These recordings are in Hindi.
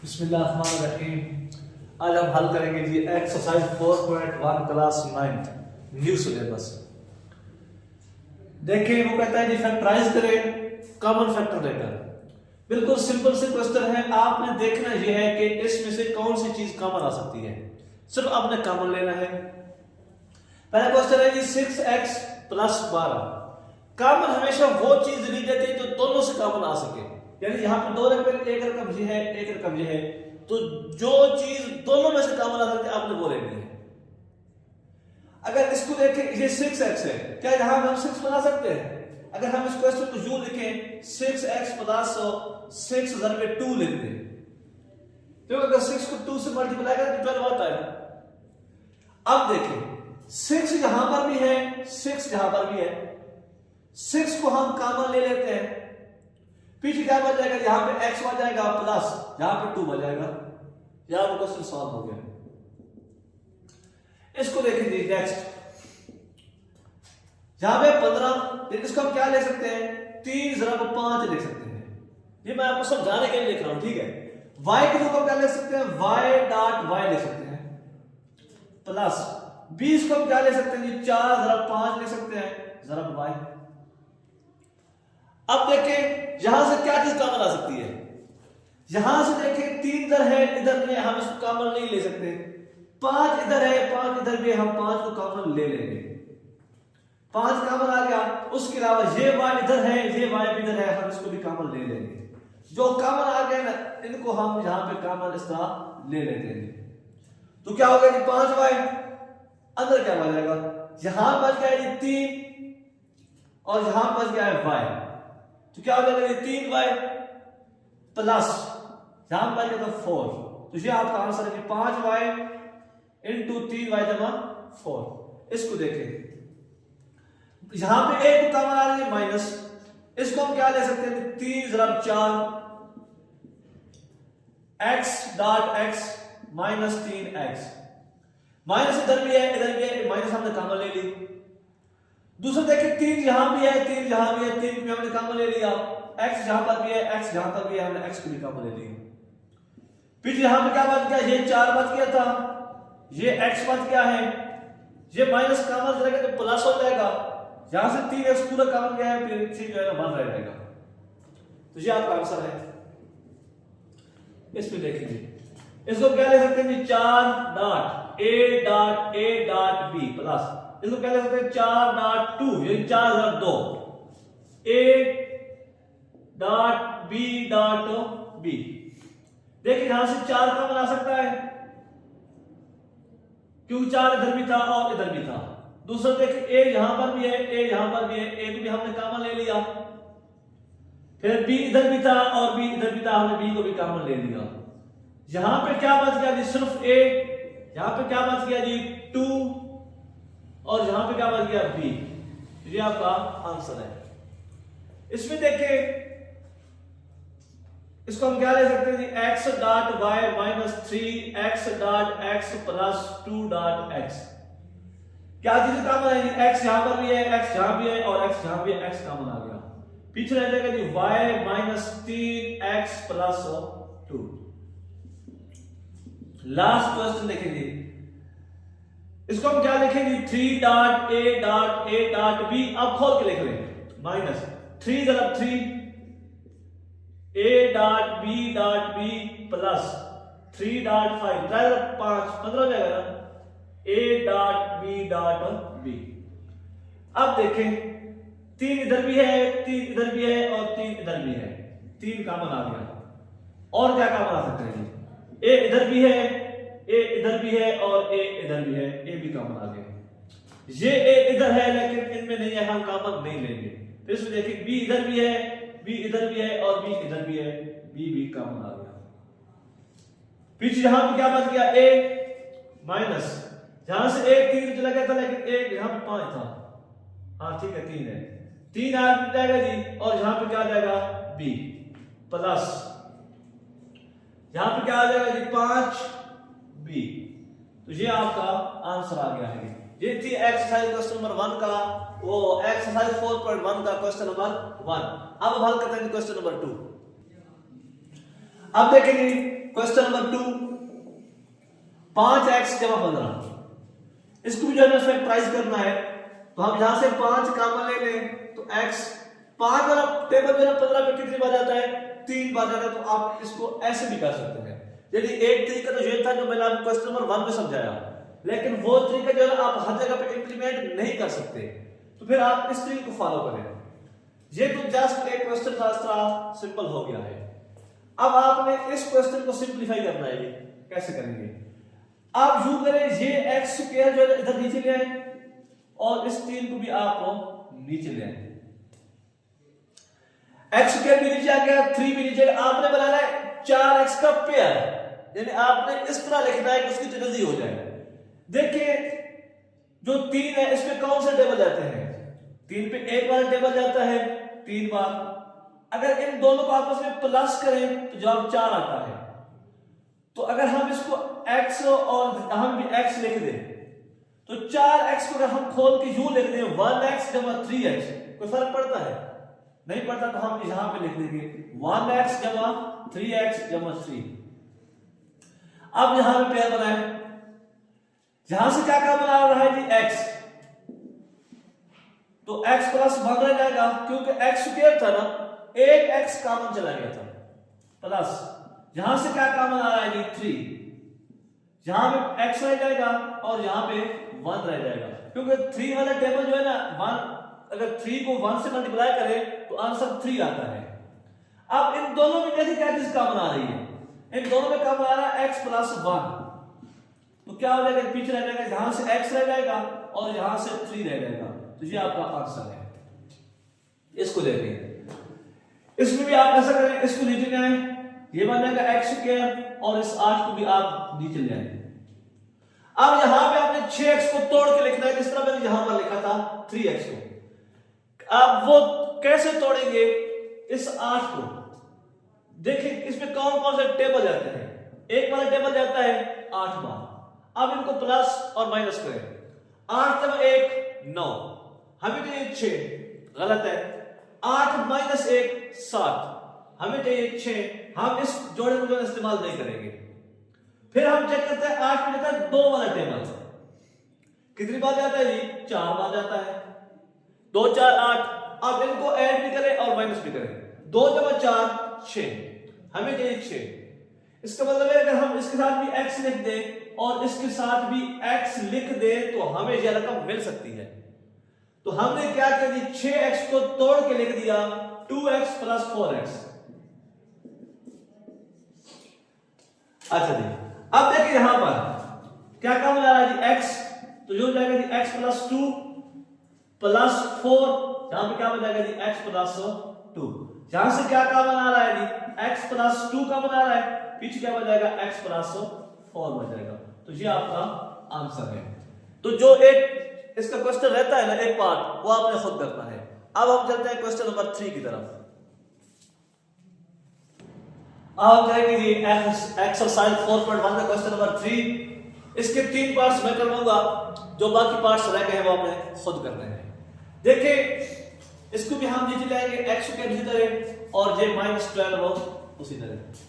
बिस्मिल्लाहिर्रहमानिर्रहीम। आज हम हल करेंगे जी एक्सरसाइज 4.1 क्लास 9 न्यू सिलेबस। देखिए वो कहता है जी फैक्टराइज करें कॉमन फैक्टर लेकर। बिल्कुल सिंपल से क्वेश्चन है, आपने देखना यह है कि इसमें से कौन सी चीज कॉमन आ सकती है, सिर्फ आपने कॉमन लेना है। पहला क्वेश्चन है जी 6x + 12। कॉमन हमेशा वो चीज ली जाती है जो दोनों से कॉमन आ सके, यानी यहाँ पे दो रकम एक रकम ये है एक रकम ये है, तो जो चीज दोनों में से कॉमन आ सकती है आपने वो लेनी है। अगर इसको देखें ये 6x है, क्या यहां हम 6 बना सकते हैं? अगर हम इस क्वेश्चन को यूं लिखें 6x + 6 × 2 लिख दें, तो अगर 6 को 2 से मल्टीप्लाई करें तो 12 आता है। अब देखें 6 यहां पर भी है 6 यहां पर भी है, 6 को हम कॉमन ले लेते हैं, पीछे क्या बच जाएगा, यहां पे x बच जाएगा प्लस यहां पे 2 बच जाएगा। यहां पर क्वेश्चन सॉल्व हो गया। इसको देखेंगे नेक्स्ट, यहां पे 15, इसको हम क्या ले सकते हैं 3 × 5 लिख सकते हैं। ये मैं आपको समझाने के लिए लिख रहा हूं, ठीक है। y को हम क्या लिख सकते हैं y.y लिख सकते हैं, प्लस 20 को हम क्या ले सकते हैं जी 4 × 5 लिख सकते हैं ज़रब y। अब देखें यहां से क्या चीज कॉमन आ सकती है, यहां से देखें 3 इधर है इधर नहीं, हम इसको कॉमन नहीं ले सकते। 5 इधर है 5 इधर भी, हम 5 को कॉमन ले लेंगे, 5 कॉमन आ गया। उसके अलावा ये y इधर है ये y भी इधर है, हम इसको भी कॉमन ले लेंगे। जो कॉमन आ गए ना इनको हम यहां पे कॉमन इस तरह ले लेते हैं। तो क्या हो गया जी 5y, अंदर क्या बच जाएगा, यहां बच गया जी 3 और यहां बच गया है y, तो क्या हो जाएगा 3y प्लस यहां बच गया 4। तो ये आपका आंसर है 5y × 3y = 4। इसको देखें यहां पे एक कॉमन आ रही है माइनस, इसको हम क्या ले सकते हैं 3 × 4 x.x - 3x। माइनस इधर भी है इधर भी है, माइनस हमने कॉमन ले ली। दूसरा देखिए 3 यहां भी है 3 यहां भी है, 3 भी हमने कॉमन ले लिया। x यहां पर भी है x यहां पर भी है, हमने x को भी कॉमन ले लिया। फिर यहां पे क्या बच गया, ये 4 बच गया था, ये x बच गया है, ये माइनस कॉमन रहेगा तो प्लस हो जाएगा। यहां से 3x पूरा कॉमन गया है, फिर 3 जो है ना 1 रह जाएगा। तो ये आपका आंसर है। इसमें देखेंगे इसको क्या ले सकते हैं जी 4.a.b प्लस इसको क्या ले सकते हैं 4.2, ये 4 × 2 a.b.b। देखिए यहां से 4 का बना सकता है क्योंकि 4 इधर भी था और इधर भी था। दूसरा देखिए a यहां पर भी है a यहां पर भी है, a को भी हमने कॉमन ले लिया। फिर b इधर भी था और b इधर भी था, हमने b को भी कॉमन ले लिया। यहां पे क्या बच गया जी सिर्फ a, यहां पे क्या बच गया जी 2 और यहां पे क्या बच गया b। ये आपका आंसर है। इसमें देखिए इसको हम क्या ले सकते हैं जी x.y - 3x.x + 2.x। क्या चीज कॉमन है जी x यहां पर भी है x यहां भी है और x यहां भी है, x कॉमन आ गया। पीछे रह जाएगा जी y - 3x + 2। लास्ट क्वेश्चन देखेंगे, इसको हम क्या लिखेंगे 3.a.b। अब खोल के लिख लें माइनस 3 × 3 a.b.b प्लस 3.5 3 × 5 15 हो जाएगा ना a.b.b। अब देखें 3 इधर भी है 3 इधर भी है और 3 इधर भी है, 3 कॉमन आ गया। और क्या कॉमन आ सकता है जी a इधर भी है a इधर भी है और a इधर भी है, a भी कॉमन आ गया। ये a इधर है लेकिन इनमें नहीं है, हम कॉमन नहीं लेंगे। तो इसमें देखिए b इधर भी है b इधर भी है और b इधर भी है, b भी कॉमन आ गया। पीछे यहां पे क्या बच गया a माइनस, यहां से 1 3 चला गया था लेकिन 1 यहां पे 5 था, हां ठीक है 3 है, 3 आ जाएगा जी और यहां पे क्या आ जाएगा b प्लस यहां पे क्या आ जाएगा जी 5b। तो ये आपका आंसर आ गया है। ये थी एक्सरसाइज क्वेश्चन नंबर 1 का, वो एक्सरसाइज 4.1 का क्वेश्चन नंबर 1। अब हम हल करते हैं क्वेश्चन नंबर 2। अब देखेंगे क्वेश्चन नंबर 2, 5x जमा 15, इसको भी जो है फैक्टराइज करना है। तो हम यहां से 5 कॉमन ले लें तो x 5 वाला टेबल में 15 पे कितनी बार जाता है, 3 बार जाता है। तो आप इसको ऐसे भी कर सकते हैं। यदि एक तरीका तो ये था जो मैंने आपको क्वेश्चन नंबर 1 में समझाया, लेकिन वो तरीका जो है आप हर जगह पे इंप्लीमेंट नहीं कर सकते, तो फिर आप इस तरीके को फॉलो करें। ये तो जस्ट एक क्वेश्चन था, सिंपल हो गया है। अब आपने इस क्वेश्चन को सिंपलीफाई करना है। ये कैसे करेंगे, आप यूं करें, ये एक्स स्क्वायर जो है इधर नीचे ले आए और इस 3 को भी आप नीचे ले आए। एक्स स्क्वायर भी नीचे आ गया, 3 भी नीचे। आपने बनाना है 4x का पेयर, यानी आपने इस तरह लिखना है कि उसकी जल्दी हो जाए। देखिए जो 3 है इसमें कौन से टेबल जाते हैं, 3 पे एक बार टेबल जाता है 3 बार। अगर इन दोनों को आपस में प्लस करें तो जवाब 4 आता है। तो अगर हम इसको x और हम भी x लिख दें तो 4x को अगर हम खोल के यूं लिख दें 1x जमा 3x, कोई फर्क पड़ता है, नहीं पड़ता। तो हम यहां पे लिख देंगे 1x जमा 3x जमा 3। अब यहां पे पेयर बनाए, यहां से क्या बना रहा है जी x, तो x प्लस 1 रह जाएगा क्योंकि x स्क्वायर था ना, एक x कॉमन चला गया था, प्लस यहां से क्या कॉमन आ रहा है जी 3, यहां पे x रह जाएगा और यहां पे 1 रह जाएगा क्योंकि 3 वाला टेबल जो है ना 1, अगर 3 को 1 से मल्टीप्लाई करें तो आंसर 3 आता है। अब इन दोनों में कैसी क्या चीज कॉमन आ रही है, इन दोनों में कॉमन आ रहा है x प्लस 1, तो क्या हो जाएगा, पीछे रह जाएगा, यहां से x रह जाएगा और यहां से 3 रह जाएगा। तो ये आपका आंसर है। इसको देखें, इसमें भी आप ऐसा करें, इसको नीचे ले आए, ये बन जाएगा x स्क्वायर और इस 8 को भी आप नीचे ले आए। अब यहां पे आपने 6x को तोड़ के लिखना है, किस तरह मैंने यहां पर लिखा था 3x को। अब वो कैसे तोड़ेंगे, इस 8 को देखिए इसमें कौन कौन से टेबल जाते हैं, एक वाला टेबल जाता है 8 बार। अब इनको प्लस और माइनस करें, 8 जमा 1 9, हमें चाहिए 6, गलत है। 8 माइनस 1 7, हमें चाहिए 6, हम इस जोड़े को इस्तेमाल नहीं करेंगे। फिर हम चेक करते हैं 8 में जाता है 2 वाला टेबल, कितनी बार जाता है जी 4 बार जाता है, 2 4 8। अब इनको ऐड भी करें और माइनस भी करें, 2 जमा 4 6, हमें चाहिए 6। इसका मतलब है अगर हम इसके साथ भी x लिख दें और इसके साथ भी x लिख दें तो हमें यह रकम मिल सकती है। तो हमने क्या किया जी, 6x को तोड़ के लिख दिया 2x प्लस 4x। अच्छा जी, अब देखिए यहां पर क्या काम आ रहा है जी x, तो जो जाएगा जी x प्लस 2 प्लस 4, यहां पे क्या हो जाएगा जी x प्लस 2। यहां से क्या काम आ रहा है जी x प्लस 2 का बना रहा है, पीछे क्या बन जाएगा x प्लस 4 बन जाएगा। तो ये आपका आंसर है। तो जो एक इसका क्वेश्चन रहता है ना एक पार्ट, वो आपने खुद करना है। अब हम चलते हैं क्वेश्चन नंबर 3 की तरफ। अब हम जाएंगे जी एक्सरसाइज 4.1 का क्वेश्चन नंबर 3। इसके 3 पार्ट्स मैं करवाऊंगा, जो बाकी पार्ट्स रह गए हैं वो आपने खुद करने हैं। देखिए इसको भी हम नीचे लाएंगे, x को इसी तरह और j -12 उसी तरह।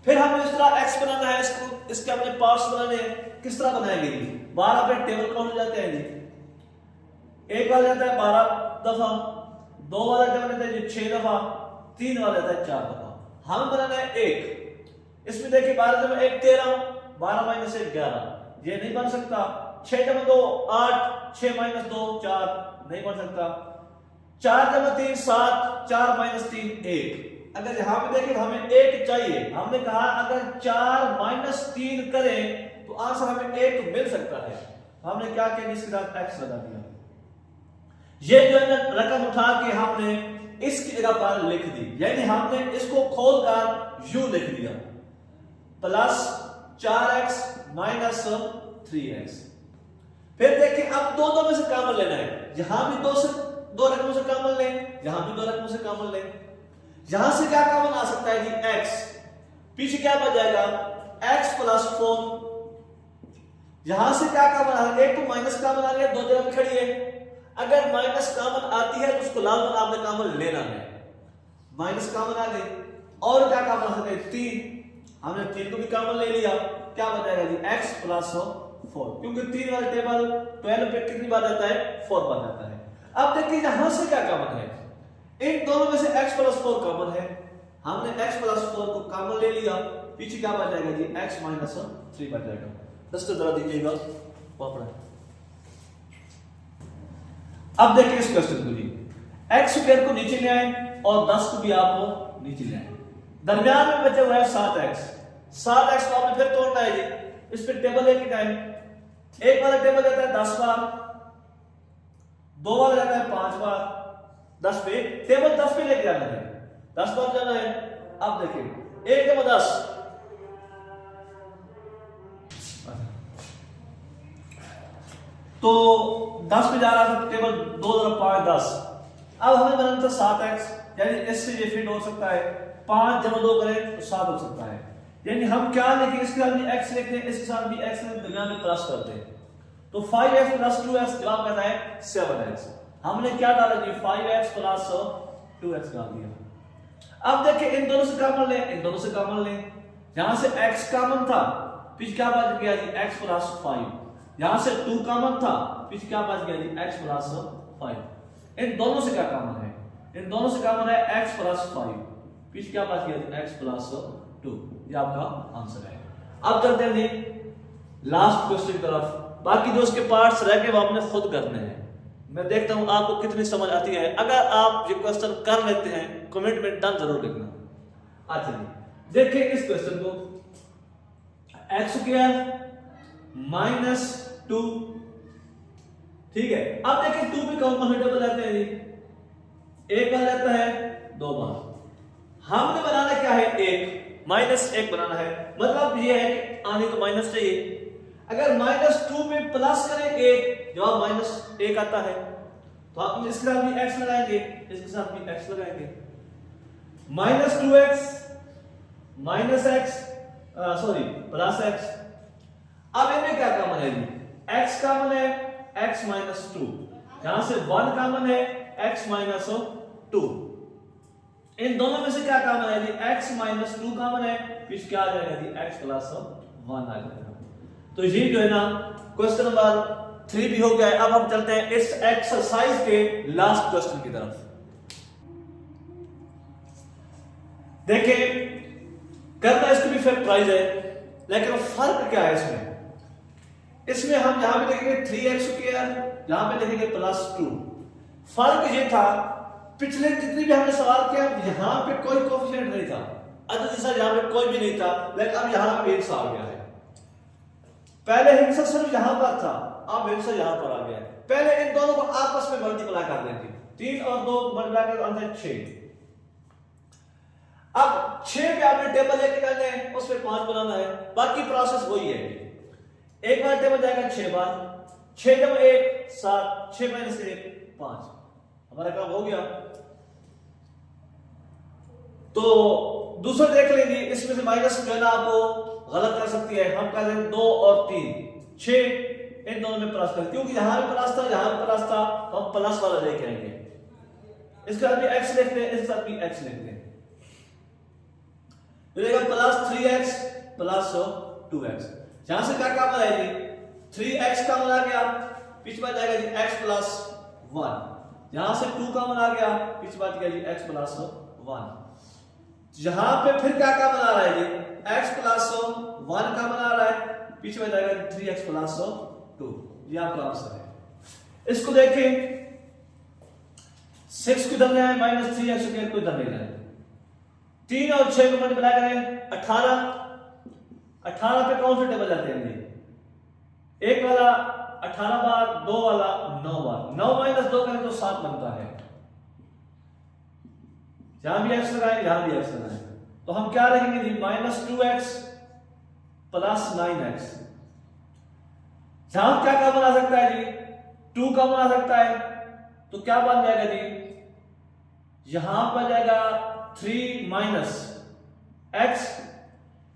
फिर हमें इस तरह x बनाना है, इसको इसके अपने पार्ट्स बनाने हैं। किस तरह बनाएंगे जी, 12 पे टेबल काउंट जाते हैं जी, एक वाला जाता है 12 दफा, 2 वाला टेबल जाता है जी 6 दफा, 3 वाला जाता है 4 दफा। हम बनाना है 1, इसमें देखिए 12 जमा 1 13, 12 माइनस 1 11, ये नहीं बन सकता। 6 जमा 2 8, 6 माइनस 2 4, नहीं बन सकता। 4 जमा 3 7, 4 माइनस 3 1। अगर यहां पे देखें तो हमें 1 चाहिए, हमने कहा अगर 4 माइनस 3 करें तो आंसर हमें 1 मिल सकता है। हमने क्या किया, इसके साथ x लगा दिया। ये जो है रकम उठा के हमने इसकी जगह पर लिख दी, यानी हमने इसको खोलकर यू लिख दिया प्लस 4x माइनस 3x। फिर देखिए अब दोनों में से कॉमन लेना है, यहां भी दो रकमों से कॉमन लें, यहां भी 2 रकमों से कॉमन लें। यहां से क्या कॉमन आ सकता है जी x, पीछे क्या बच जाएगा x प्लस 4। यहां से क्या कॉमन आ रहा है, एक तो माइनस कॉमन आ रही है, 2 जगह पे खड़ी है। अगर माइनस कॉमन आती है तो उसको लाजमन आपने कॉमन लेना है। माइनस कॉमन आ गई और क्या कॉमन आ सकता है 3, हमने 3 को भी कॉमन ले लिया, क्या बन जाएगा जी x प्लस 4, क्योंकि 3 वाले टेबल 12 पे कितनी बार आता है 4 बार आता है। अब देखिए यहां से क्या कॉमन है, इन दोनों में से x प्लस 4 कॉमन है, हमने x प्लस 4 को कॉमन ले लिया, पीछे क्या बच जाएगा जी x माइनस 3 बच जाएगा। दोस्तों जरा दीजिएगा वापस। अब देखिए इस क्वेश्चन को जी, x स्क्वायर को नीचे ले आए और 10 को भी आप नीचे ले आए, दरमियान में बचा हुआ है 7x। 7x को आपने फिर तोड़ना है जी, इस पे टेबल लेके जाए, एक वाला टेबल जाता है 10 बार, दो वाला जाता है 5 बार, 10 पे टेबल 10 पे लेके जाना है, 10 बार जाना है। अब देखिए 1 जमा 10, तो 10 पे जा रहा था टेबल, 2 जरा 5 10। अब हमें बनाना था 7x, यानी इससे ये फिट हो सकता है, 5 जमा 2 करें तो 7 हो सकता है, यानी हम क्या लिखें, इसके साथ भी x लिखते हैं, इसके साथ भी x लिखते हैं, दरमियान में प्लस करते हैं, तो 5x प्लस 2x जवाब कहता है 7x। हमने क्या डाला जी 5x प्लस 2x डाल दिया। अब देखिए इन दोनों से कॉमन ले, इन दोनों से कॉमन ले, यहां से x कॉमन था, पीछे क्या बच गया जी x प्लस 5, यहां से 2 कॉमन था, पीछे क्या बच गया जी x प्लस 5। इन दोनों से क्या कॉमन है, इन दोनों से कॉमन है x प्लस 5, पीछे क्या बच गया जी x प्लस 2, ये आपका आंसर है। अब चलते हैं जी लास्ट क्वेश्चन की तरफ, बाकी जो उसके पार्ट्स रह गए वो आपने खुद करने हैं। मैं देखता हूं आपको कितनी समझ आती है, अगर आप ये क्वेश्चन कर लेते हैं कमेंट में डन जरूर लिखना। अच्छा जी देखिए इस क्वेश्चन को, x स्क्वायर माइनस 2, ठीक है। अब देखिए 2 भी कॉमन टेबल रहते हैं जी, एक बार रहता है 2 बार, हमने बनाना क्या है 1 माइनस 1 बनाना है, मतलब ये है कि आने को माइनस चाहिए। अगर -2 में प्लस करें 1, जवाब -1 आता है, तो आप इसके साथ भी x लगाएंगे, इसके साथ भी x लगाएंगे, -2x minus x sorry plus x। अब इनमें क्या कॉमन है जी, x कॉमन है, x माइनस 2, यहां से 1 कॉमन है, x माइनस 2, इन दोनों में से क्या कॉमन है जी x माइनस 2 कॉमन है, फिर क्या आ जाएगा जी x प्लस 1 आ जाएगा। तो ये जो है ना क्वेश्चन नंबर 3 भी हो गया है। अब हम चलते हैं इस एक्सरसाइज के लास्ट क्वेश्चन की तरफ। देखिए करना इसको भी फैक्टराइज है, लेकिन फर्क क्या है इसमें हम यहां पे लिखेंगे 3x स्क्वायर, यहां पे लिखेंगे प्लस 2। फर्क ये था पिछले जितनी भी हमने सवाल किया यहां पे कोई कोएफिशिएंट नहीं था, अदद हिस्सा यहां पे कोई भी नहीं था, लेकिन अब यहां पे हिस्सा आ गया है। पहले हिस्सा सिर्फ यहां पर था, अब हिस्सा यहां पर आ गया है। पहले इन दोनों को आपस में मल्टीप्लाई कर देंगे, 3 और 2 मल्टीप्लाई कर आंसर 6। अब 6 पे आपने टेबल लेके जाना है, उस पे 5 बनाना है, बाकी प्रोसेस वही है। एक बार टेबल जाएगा 6 बार, 6 जब 1 7, 6 माइनस 1 5, हमारा काम हो गया। तो दूसरा देख लेंगे, इसमें से माइनस जो है ना आपको गलत कर सकती है, हम कर देंगे 2 और 3 6, इन दोनों में प्लस कर, क्योंकि यहां भी प्लस था यहां भी प्लस था, तो हम प्लस वाला लेके आएंगे। इसके साथ भी x लिखते हैं, इसके साथ भी x लिखते हैं, मिलेगा प्लस 3x प्लस 2x। यहां से क्या कॉमन है जी 3x कॉमन आ गया, पीछे बात जाएगा जी x प्लस 1, यहां से 2 कॉमन आ गया, पीछे बात गया जी x प्लस 1। यहां पे फिर क्या कॉमन आ रहा है जी x प्लस 1 कॉमन आ रहा है, पीछे बात जाएगा 3x प्लस 2, ये आपका आंसर है। इसको देखें 6 को इधर ले आए, माइनस 3x स्क्वायर को इधर ले आए, 3 और 6 को मल्टीप्लाई करें 18, 18 पे कौन सा टेबल जाते हैं ये, एक वाला 18 बार, 2 वाला 9 बार, 9 माइनस 2 करें तो 7 बनता है। यहां भी x लगाएं, यहां भी x लगाएं, तो हम क्या लिखेंगे जी माइनस 2x प्लस 9x। यहां क्या कॉमन आ सकता है जी 2 कॉमन आ सकता है, तो क्या बन जाएगा जी, यहां पर जाएगा 3 माइनस x।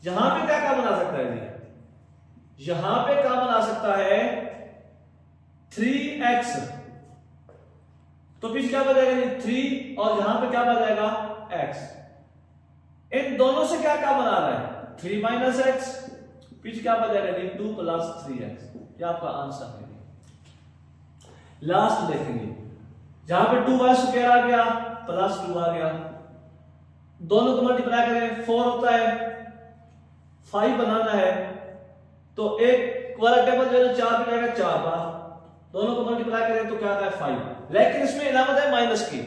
यहां पे क्या कॉमन आ सकता है जी, यहां पे कॉमन आ सकता है 3x, तो पीछे क्या बचेगा जी 3, और यहां पे क्या बचेगा x। इन दोनों से क्या कॉमन आ रहा है, 3 माइनस एक्स, पीछे क्या बचेगा जी 2 प्लस 3x, ये आपका आंसर है। लास्ट देखेंगे, जहां पे 2y स्क्वायर आ गया प्लस 2 आ गया, दोनों को मल्टीप्लाई करें 4 होता है, 5 बनाना है तो एक वाला टेबल जो है 4 पे जाएगा 4 बार, दोनों को मल्टीप्लाई करें तो क्या आता है 5, लेकिन इसमें इलामत है माइनस की।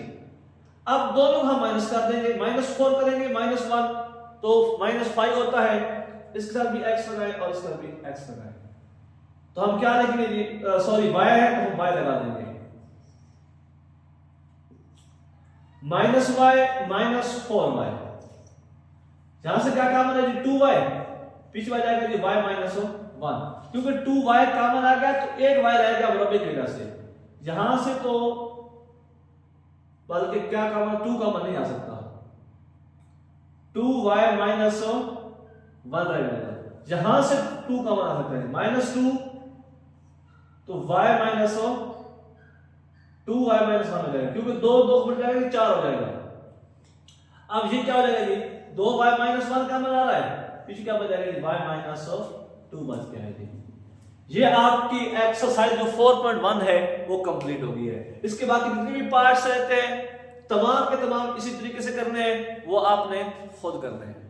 अब दोनों को हम माइनस कर देंगे, -4 करेंगे -1 तो -5 होता है, इसके साथ भी x लगाए और इसके साथ भी x लगाए, तो हम क्या लिखेंगे जी, सॉरी y है तो हम y लगा देंगे, -y -4y, यहां से क्या कॉमन है जी 2y, पीछे आ जाएगा जी y -1, क्योंकि 2y कॉमन आ गया तो एक y रहेगा मुरब्बे की वजह से, यहां से तो बल्कि क्या कॉमन 2 कॉमन नहीं आ सकता, 2y -1 रहेगा, यहां से 2 कॉमन आ सकता है -2 तो y -2y -1 हो जाएगा, क्योंकि 2 मिल जाएगा 4 हो जाएगा। अब ये क्या हो जाएगा जी 2y -1 कॉमन आ रहा है, पीछे क्या बच जाएगा y -2 बच गया है जी। ये आपकी एक्सरसाइज जो 4.1 है वो कंप्लीट हो गई है। इसके बाकी जितने भी पार्ट्स रहते हैं तमाम के तमाम इसी तरीके से करने हैं, वो आपने खुद करने हैं।